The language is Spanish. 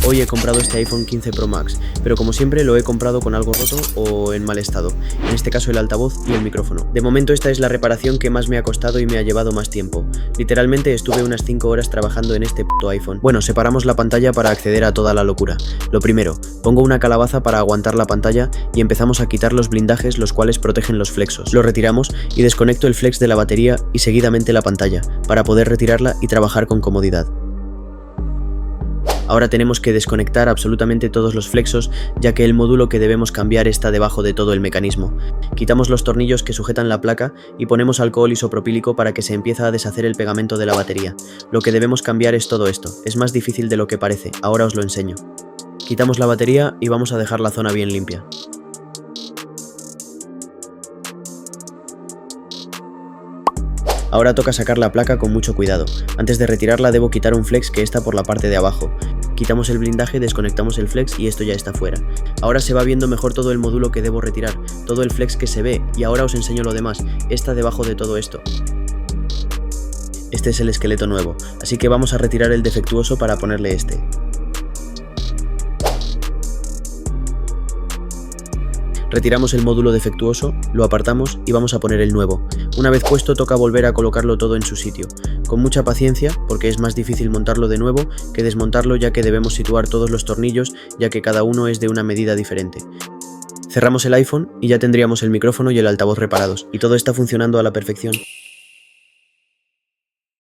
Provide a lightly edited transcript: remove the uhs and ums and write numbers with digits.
Hoy he comprado este iPhone 15 Pro Max, pero como siempre lo he comprado con algo roto o en mal estado, en este caso el altavoz y el micrófono. De momento esta es la reparación que más me ha costado y me ha llevado más tiempo. Literalmente estuve unas 5 horas trabajando en este puto iPhone. Bueno, separamos la pantalla para acceder a toda la locura. Lo primero, pongo una calabaza para aguantar la pantalla y empezamos a quitar los blindajes los cuales protegen los flexos. Lo retiramos y desconecto el flex de la batería y seguidamente la pantalla, para poder retirarla y trabajar con comodidad. Ahora tenemos que desconectar absolutamente todos los flexos, ya que el módulo que debemos cambiar está debajo de todo el mecanismo. Quitamos los tornillos que sujetan la placa y ponemos alcohol isopropílico para que se empiece a deshacer el pegamento de la batería. Lo que debemos cambiar es todo esto, es más difícil de lo que parece, ahora os lo enseño. Quitamos la batería y vamos a dejar la zona bien limpia. Ahora toca sacar la placa con mucho cuidado. Antes de retirarla debo quitar un flex que está por la parte de abajo. Quitamos el blindaje, desconectamos el flex y esto ya está fuera. Ahora se va viendo mejor todo el módulo que debo retirar, todo el flex que se ve, y ahora os enseño lo demás. Está debajo de todo esto. Este es el esqueleto nuevo, así que vamos a retirar el defectuoso para ponerle este. Retiramos el módulo defectuoso, lo apartamos y vamos a poner el nuevo. Una vez puesto toca volver a colocarlo todo en su sitio. Con mucha paciencia, porque es más difícil montarlo de nuevo que desmontarlo, ya que debemos situar todos los tornillos, ya que cada uno es de una medida diferente. Cerramos el iPhone y ya tendríamos el micrófono y el altavoz reparados, y todo está funcionando a la perfección.